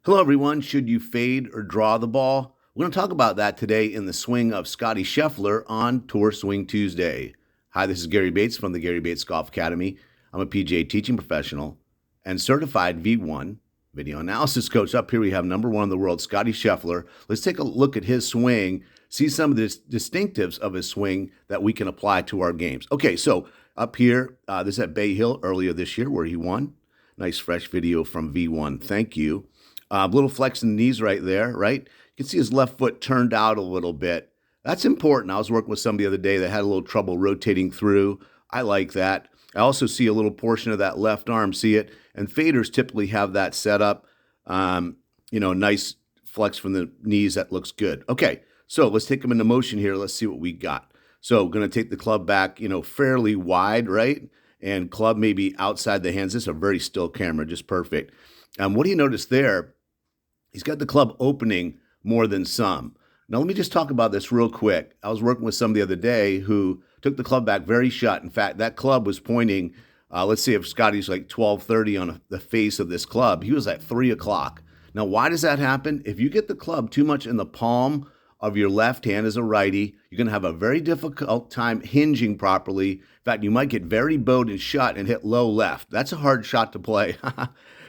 Hello, everyone. Should you fade or draw the ball? We're going to talk about that today in the swing of Scottie Scheffler on Tour Swing Tuesday. Hi, this is Gary Bates from the Gary Bates Golf Academy. I'm a PGA teaching professional and certified V1 video analysis coach. Up here we have number one in the world, Scottie Scheffler. Let's take a look at his swing, see some of the distinctives of his swing that we can apply to our games. Okay, so up here, this is at Bay Hill earlier this year where he won. Nice fresh video from V1. Thank you. Little flex in the knees right there, right? You can see his left foot turned out a little bit. That's important. I was working with somebody the other day that had a little trouble rotating through. I like that. I also see a little portion of that left arm, see it? And faders typically have that set up. Nice flex from the knees. That looks good. Okay, so let's take them into motion here. Let's see what we got. So going to take the club back, fairly wide, right? And club maybe outside the hands. This is a very still camera, just perfect. What do you notice there? He's got the club opening more than some. Now, let me just talk about this real quick. I was working with somebody the other day who took the club back very shut. In fact, that club was pointing, let's see if Scottie's like 12:30 on the face of this club. He was at 3 o'clock. Now, why does that happen? If you get the club too much in the palm of your left hand as a righty, you're going to have a very difficult time hinging properly. In fact, you might get very bowed and shut and hit low left. That's a hard shot to play.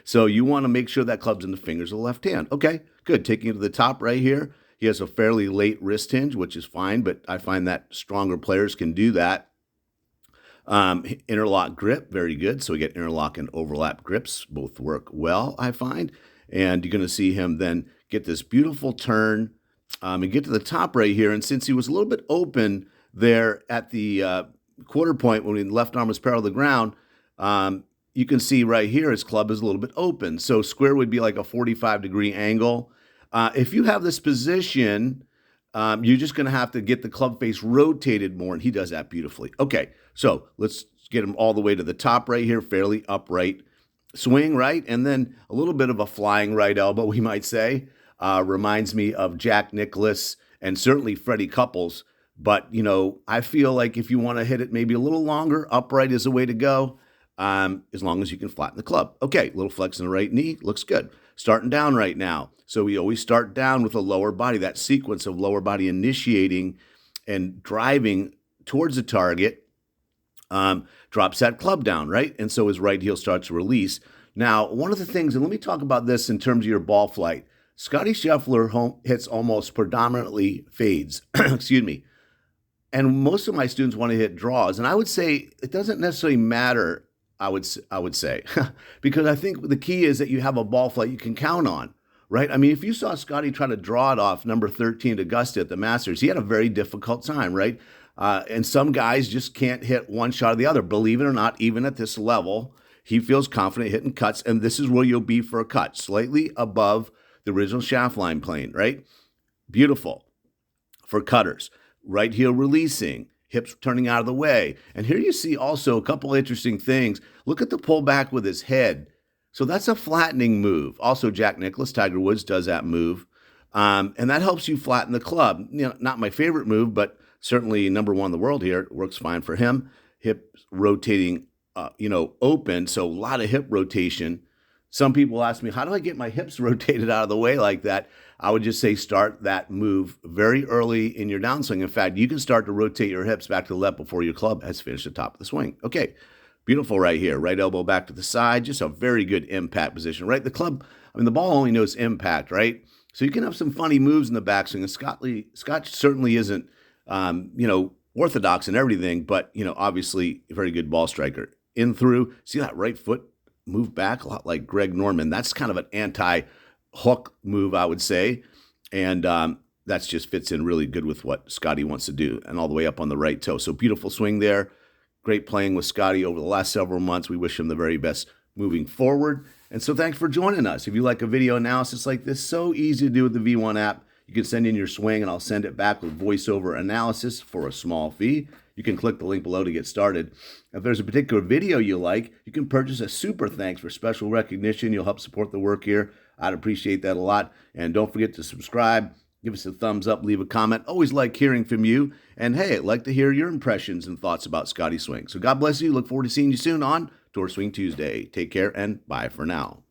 So you want to make sure that club's in the fingers of the left hand. Okay, good. Taking it to the top right here. He has a fairly late wrist hinge, which is fine, but I find that stronger players can do that. Interlock grip, very good. So we get interlock and overlap grips. Both work well, I find. And you're going to see him then get this beautiful turn and get to the top right here. And since he was a little bit open there at the quarter point when the left arm was parallel to the ground, you can see right here his club is a little bit open. So square would be like a 45-degree angle. If you have this position, you're just going to have to get the club face rotated more, and he does that beautifully. Okay, so let's get him all the way to the top right here, fairly upright swing, right? And then a little bit of a flying right elbow, we might say. Reminds me of Jack Nicklaus and certainly Freddie Couples. But, I feel like if you want to hit it maybe a little longer, upright is the way to go. As long as you can flatten the club. Okay, little flex in the right knee, looks good. Starting down right now. So we always start down with a lower body, that sequence of lower body initiating and driving towards the target, drops that club down, right? And so his right heel starts to release. Now, one of the things, and let me talk about this in terms of your ball flight. Scottie Scheffler hits almost predominantly fades, excuse me. And most of my students want to hit draws. And I would say it doesn't necessarily matter, I would say, because I think the key is that you have a ball flight you can count on, right? I mean, if you saw Scottie try to draw it off number 13 at Augusta at the Masters, he had a very difficult time, right? And some guys just can't hit one shot or the other. Believe it or not, even at this level, he feels confident hitting cuts, and this is where you'll be for a cut, slightly above the original shaft line plane, right? Beautiful for cutters. Right heel releasing. Hips turning out of the way. And here you see also a couple interesting things. Look at the pullback with his head. So that's a flattening move. Also, Jack Nicklaus, Tiger Woods does that move. And that helps you flatten the club. Not my favorite move, but certainly number one in the world here. It works fine for him. Hips rotating, open. So a lot of hip rotation. Some people ask me, how do I get my hips rotated out of the way like that? I would just say start that move very early in your downswing. In fact, you can start to rotate your hips back to the left before your club has finished the top of the swing. Okay, beautiful right here. Right elbow back to the side. Just a very good impact position, right? The ball only knows impact, right? So you can have some funny moves in the backswing. And Scott certainly isn't, orthodox and everything, but, obviously a very good ball striker. In through, see that right foot move back a lot like Greg Norman. That's kind of an anti-hook move, I would say. And that just fits in really good with what Scottie wants to do. And all the way up on the right toe. So beautiful swing there. Great playing with Scottie over the last several months. We wish him the very best moving forward. And so thanks for joining us. If you like a video analysis like this, so easy to do with the V1 app. You can send in your swing and I'll send it back with voiceover analysis for a small fee. You can click the link below to get started. If there's a particular video you like, you can purchase a super thanks for special recognition. You'll help support the work here. I'd appreciate that a lot. And don't forget to subscribe, give us a thumbs up, leave a comment. Always like hearing from you. And hey, I'd like to hear your impressions and thoughts about Scottie Swing. So God bless you. Look forward to seeing you soon on Tour Swing Tuesday. Take care and bye for now.